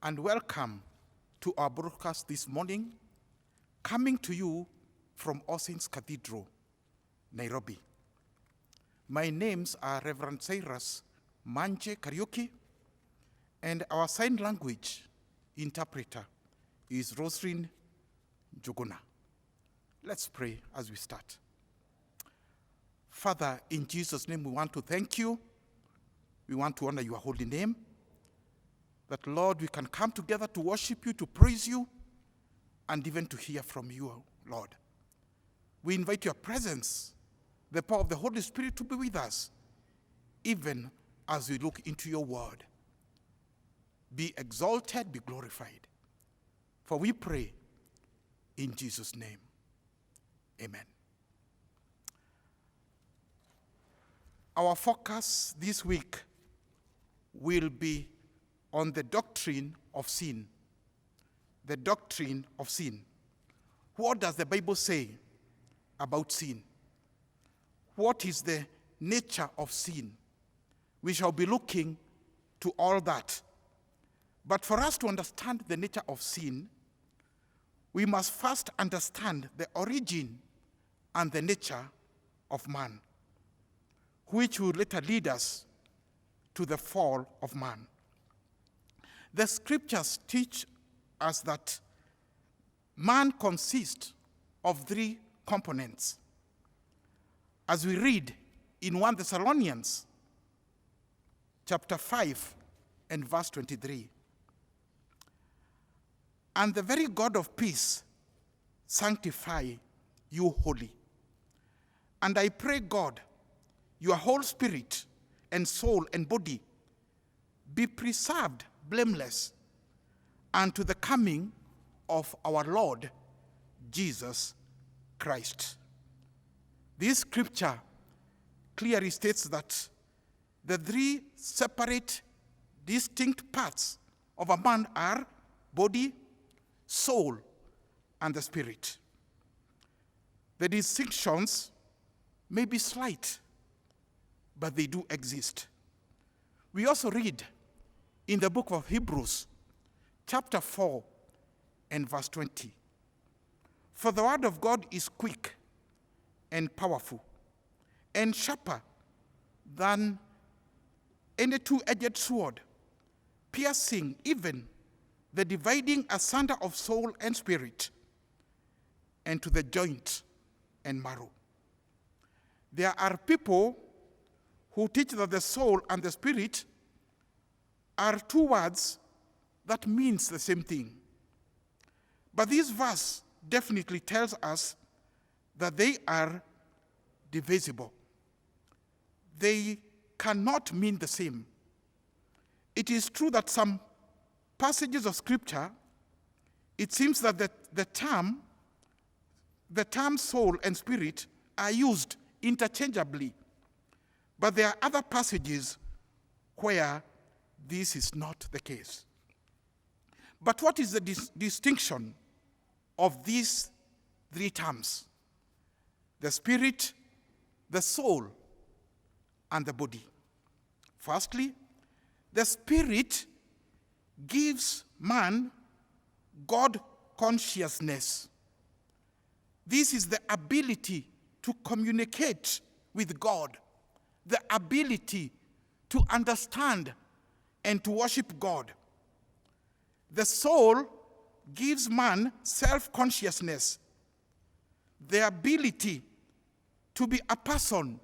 and welcome to our broadcast this morning, coming to you from All Saints Cathedral, Nairobi. My names are Rev.Cyrus, MANJE Karaoke, and our sign language interpreter is Roslyn Jogona. Let's pray as we start. Father, in Jesus' name, we want to thank you. We want to honor your holy name. That, Lord, we can come together to worship you, to praise you, and even to hear from you, Lord. We invite your presence, the power of the Holy Spirit, to be with us, even as we look into your word. Be exalted, be glorified. For we pray in Jesus' name. Amen. Our focus this week will be on the doctrine of sin. The doctrine of sin. What does the Bible say about sin? What is the nature of sin? We shall be looking to all that. But for us to understand the nature of sin, we must first understand the origin and the nature of man, which will later lead us to the fall of man. The scriptures teach us that man consists of three components. As we read in 1 Thessalonians chapter 5 and verse 23, "And the very God of peace sanctify you wholly. And I pray God, your whole spirit and soul and body be preserved blameless unto the coming of our Lord Jesus Christ." This scripture clearly states that the three separate, distinct parts of a man are body, soul, and the spirit. The distinctions may be slight, but they do exist. We also read in the book of Hebrews, chapter 4 and verse 20, "For the word of God is quick and powerful, and sharper than any two-edged sword, piercing even the dividing asunder of soul and spirit, and to the joint and marrow." There are people who teach that the soul and the spirit are two words that means the same thing. But this verse definitely tells us that they are divisible. They cannot mean the same. It is true that some passages of scripture, it seems that the term soul and spirit are used interchangeably. But there are other passages where this is not the case. But what is the distinction of these three terms? The spirit, the soul, and the body. Firstly, the spirit gives man God consciousness. This is the ability to communicate with God, the ability to understand and to worship God. The soul gives man self-consciousness, the ability to be a person,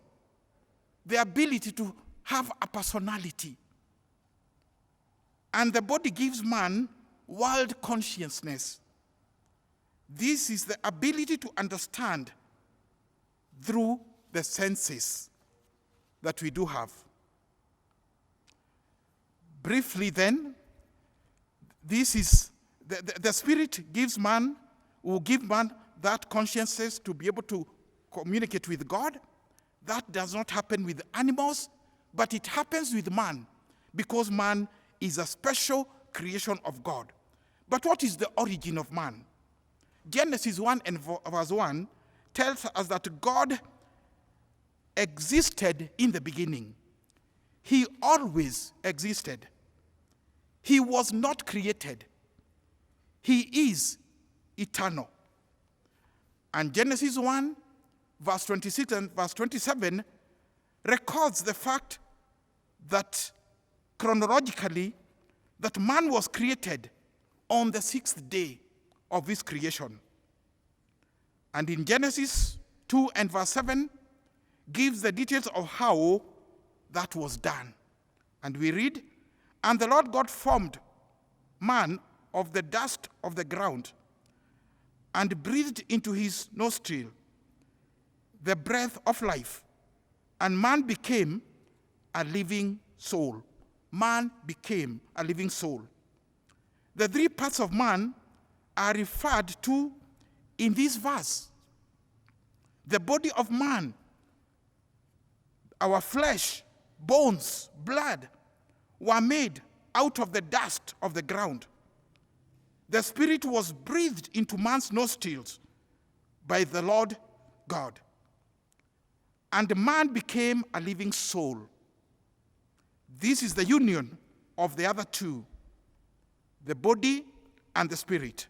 the ability to have a personality. And the body gives man world consciousness. This is the ability to understand through the senses that we do have. Briefly then, this is the spirit gives man, will give man that consciousness to be able to communicate with God. That does not happen with animals, but it happens with man, because man is a special creation of God. But what is the origin of man? Genesis 1 and verse 1 tells us that God existed in the beginning. He always existed. He was not created. He is eternal. And Genesis 1, verse 26 and verse 27 records the fact that chronologically, that man was created on the sixth day of his creation. And in Genesis 2 and verse 7 gives the details of how that was done. And we read, "And the Lord God formed man of the dust of the ground and breathed into his nostril the breath of life, and man became a living soul." Man became a living soul. The three parts of man are referred to in this verse. The body of man, our flesh, bones, blood, were made out of the dust of the ground. The Spirit was breathed into man's nostrils by the Lord God, and man became a living soul. This is the union of the other two, the body and the spirit.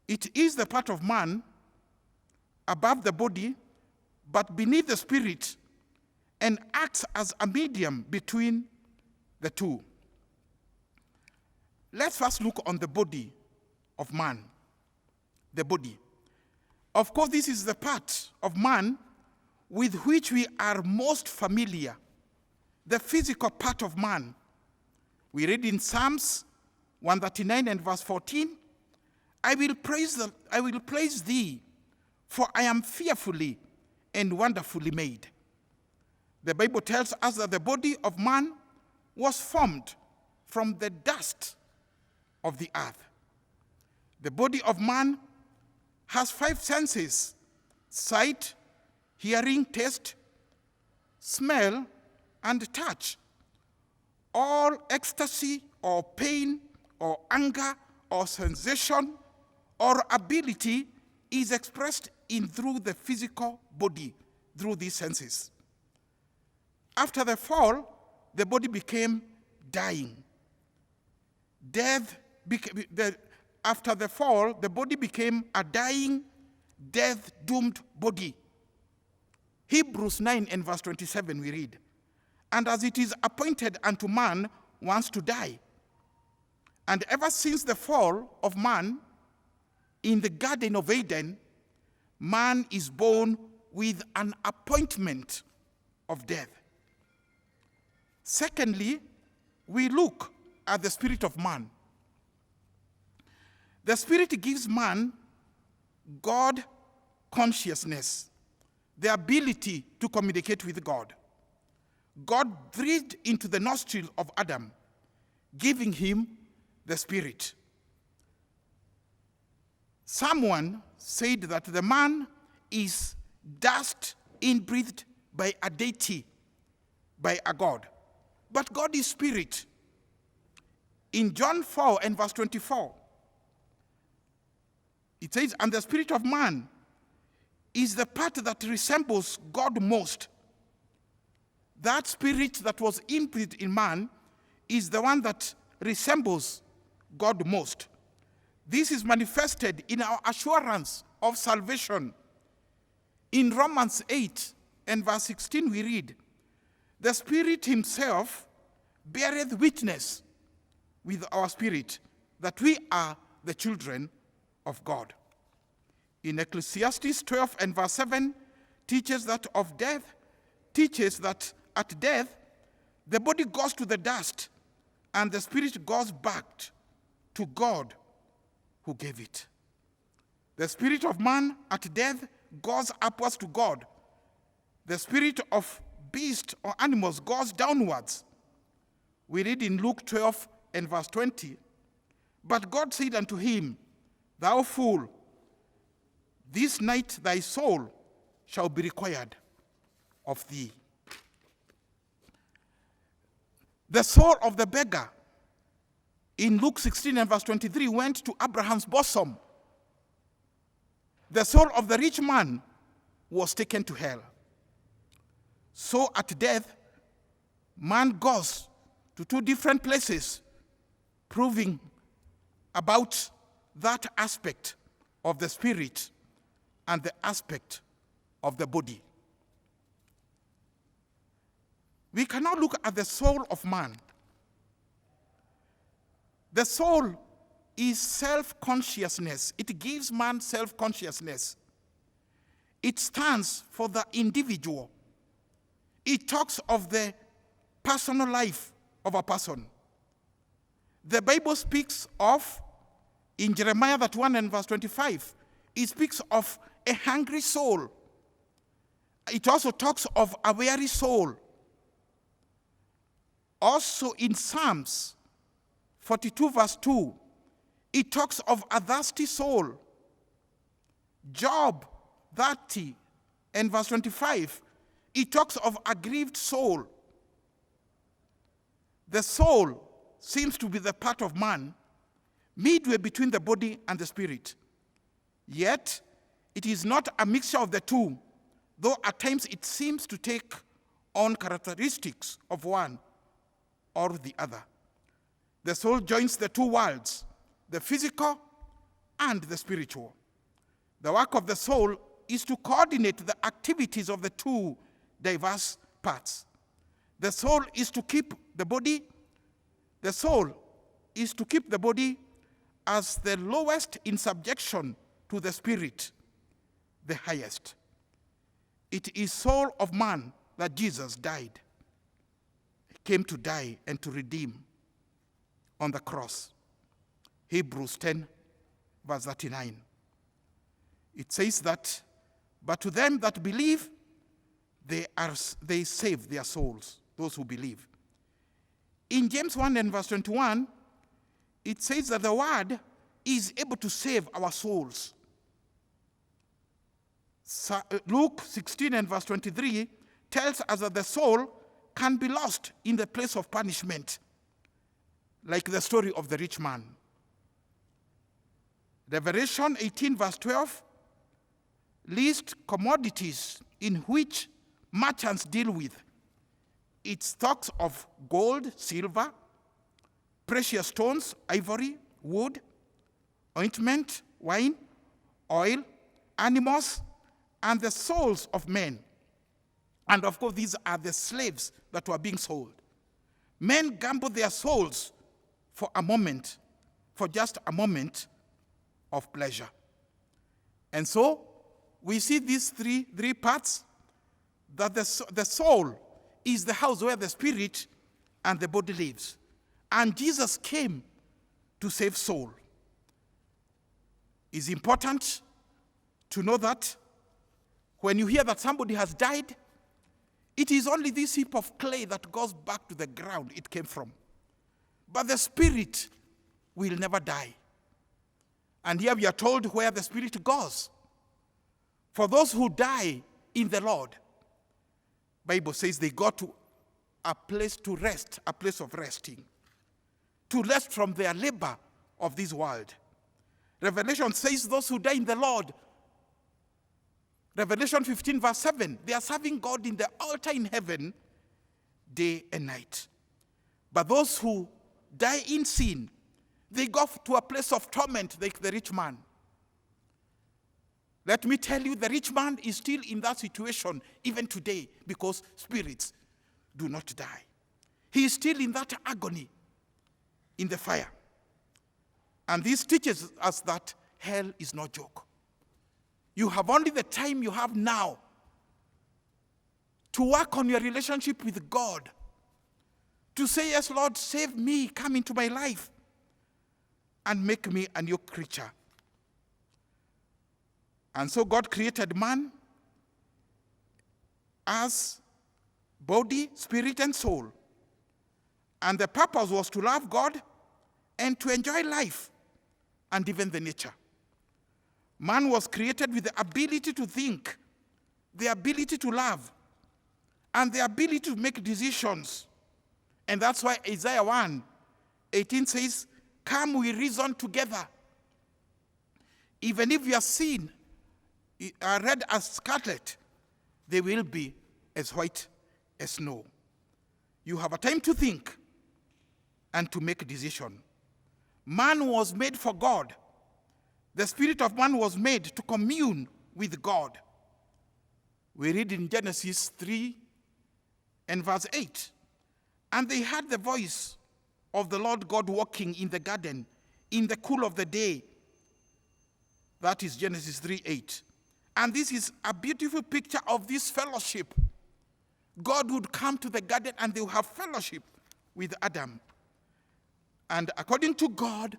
It is the part of man above the body, but beneath the spirit, and acts as a medium between the two. Let's first look on the body of man. The body. Of course, this is the part of man with which we are most familiar, the physical part of man. We read in Psalms 139 and verse 14, I will praise thee, for I am fearfully and wonderfully made. The Bible tells us that the body of man was formed from the dust of the earth. The body of man has 5 senses: sight, hearing, taste, smell, and touch. All ecstasy or pain or anger or sensation or ability is expressed in through the physical body, through these senses. After the fall, the body became dying. After the fall, the body became a dying, death-doomed body. Hebrews 9 and verse 27 we read, and as it is appointed unto man once to die, and ever since the fall of man in the Garden of Eden, man is born with an appointment of death. Secondly, we look at the spirit of man. The spirit gives man God consciousness, the ability to communicate with God. God breathed into the nostril of Adam, giving him the spirit. Someone said that the man is dust inbreathed by a deity, by a God. But God is spirit. In John 4 and verse 24, it says, and the spirit of man is the part that resembles God most. That spirit that was inbreathed in man is the one that resembles God most. This is manifested in our assurance of salvation. In Romans 8 and verse 16 we read, the Spirit himself beareth witness with our spirit that we are the children of God. In Ecclesiastes 12 and verse 7 teaches that at death the body goes to the dust and the spirit goes back to God who gave it. The spirit of man at death goes upwards to God. The spirit of beast or animals goes downwards. We read in Luke 12 and verse 20, but God said unto him, thou fool, this night thy soul shall be required of thee. The soul of the beggar in Luke 16 and verse 23 went to Abraham's bosom. The soul of the rich man was taken to hell. So at death, man goes to 2 different places, proving about that aspect of the spirit and the aspect of the body. We can now look at the soul of man. The soul is self-consciousness. It gives man self-consciousness. It stands for the individual. It talks of the personal life of a person. The Bible speaks of, in Jeremiah 1 and verse 25, it speaks of a hungry soul. It also talks of a weary soul. Also in Psalms 42 verse 2, it talks of a thirsty soul. Job 30 and verse 25, it talks of a grieved soul. The soul seems to be the part of man midway between the body and the spirit. Yet, it is not a mixture of the two, though at times it seems to take on characteristics of one or the other. The soul joins the two worlds, the physical and the spiritual. The work of the soul is to coordinate the activities of the two diverse parts. The soul is to keep the body as the lowest in subjection to the spirit, the highest. It is soul of man that Jesus died. He came to die and to redeem on the cross. Hebrews 10, verse 39. It says that, but to them that believe, they save their souls, those who believe. In James 1 and verse 21, it says that the word is able to save our souls. Luke 16 and verse 23 tells us that the soul can be lost in the place of punishment, like the story of the rich man. Revelation 18 verse 12 lists commodities in which merchants deal with. It talks of gold, silver, precious stones, ivory, wood, ointment, wine, oil, animals, and the souls of men. And of course, these are the slaves that were being sold. Men gamble their souls for a moment, for just a moment of pleasure. And so, we see these three parts, that the soul is the house where the spirit and the body lives. And Jesus came to save soul. It's important to know that when you hear that somebody has died, it is only this heap of clay that goes back to the ground it came from. But the spirit will never die. And here we are told where the spirit goes. For those who die in the Lord, Bible says they go to a place to rest, a place of resting, to rest from their labor of this world. Revelation says those who die in the Lord, Revelation 15 verse 7, they are serving God in the altar in heaven day and night. But those who die in sin, they go to a place of torment like the rich man. Let me tell you, the rich man is still in that situation even today because spirits do not die. He is still in that agony in the fire. And this teaches us that hell is no joke. You have only the time you have now to work on your relationship with God, to say, yes, Lord, save me, come into my life, and make me a new creature. And so God created man as body, spirit, and soul. And the purpose was to love God and to enjoy life and even the nature. Man was created with the ability to think, the ability to love, and the ability to make decisions. And that's why Isaiah 1:18 says, come, we reason together. Even if your sin are red as scarlet, they will be as white as snow. You have a time to think and to make a decision. Man was made for God. The spirit of man was made to commune with God. We read in Genesis 3 and verse 8. And they heard the voice of the Lord God walking in the garden in the cool of the day. That is Genesis 3:8. And this is a beautiful picture of this fellowship. God would come to the garden and they would have fellowship with Adam. And according to God,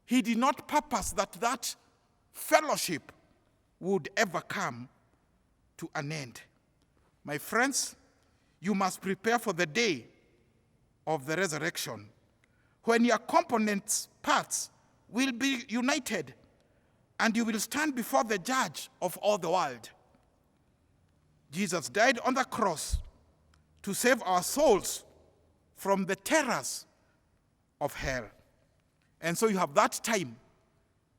he did not purpose that fellowship would ever come to an end. My friends, you must prepare for the day of the resurrection, when your components, parts, will be united, and you will stand before the judge of all the world. Jesus died on the cross to save our souls from the terrors of hell. And so you have that time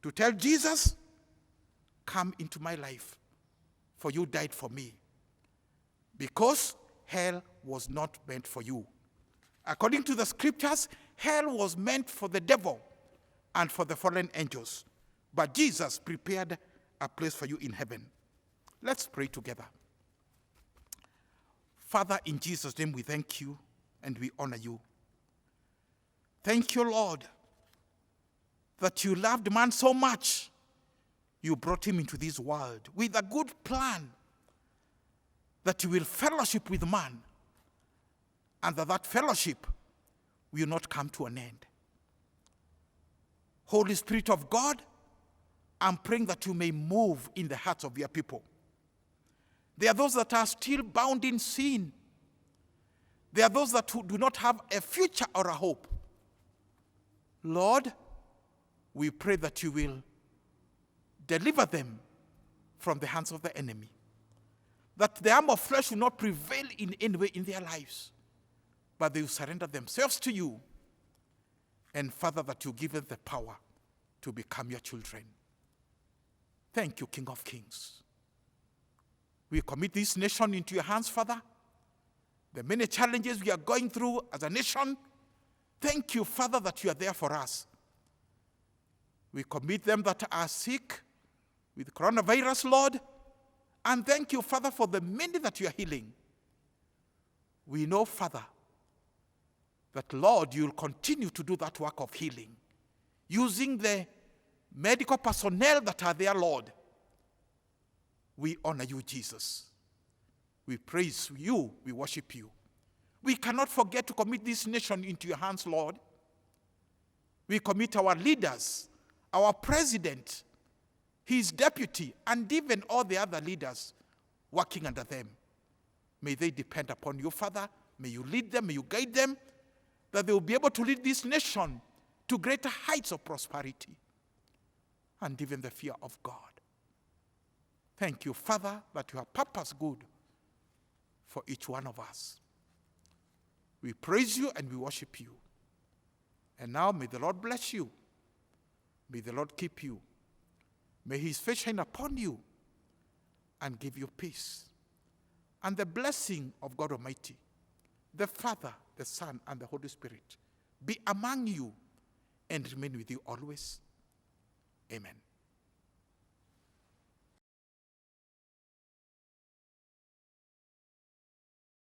to tell Jesus, come into my life, for you died for me. Because hell was not meant for you. According to the scriptures, hell was meant for the devil and for the fallen angels. But Jesus prepared a place for you in heaven. Let's pray together. Father, in Jesus' name we thank you and we honor you. Thank you, Lord, that you loved man so much, you brought him into this world with a good plan that you will fellowship with man, and that fellowship will not come to an end. Holy Spirit of God, I'm praying that you may move in the hearts of your people. There are those that are still bound in sin. There are those that do not have a future or a hope. Lord, we pray that you will deliver them from the hands of the enemy, that the arm of flesh will not prevail in any way in their lives, but they will surrender themselves to you. And Father, that you give them the power to become your children. Thank you, King of Kings. We commit this nation into your hands, Father. The many challenges we are going through as a nation, thank you, Father, that you are there for us. We commit them that are sick with coronavirus, Lord, and thank you, Father, for the many that you are healing. We know, Father, that, Lord, you will continue to do that work of healing, using the medical personnel that are there, Lord. We honor you, Jesus. We praise you. We worship you. We cannot forget to commit this nation into your hands, Lord. We commit our leaders, our president, his deputy, and even all the other leaders working under them. May they depend upon you, Father. May you lead them, may you guide them, that they will be able to lead this nation to greater heights of prosperity and even the fear of God. Thank you, Father, that you have purpose good for each one of us. We praise you and we worship you. And now may the Lord bless you. May the Lord keep you. May his face shine upon you and give you peace. And the blessing of God Almighty, the Father, the Son, and the Holy Spirit be among you and remain with you always. Amen.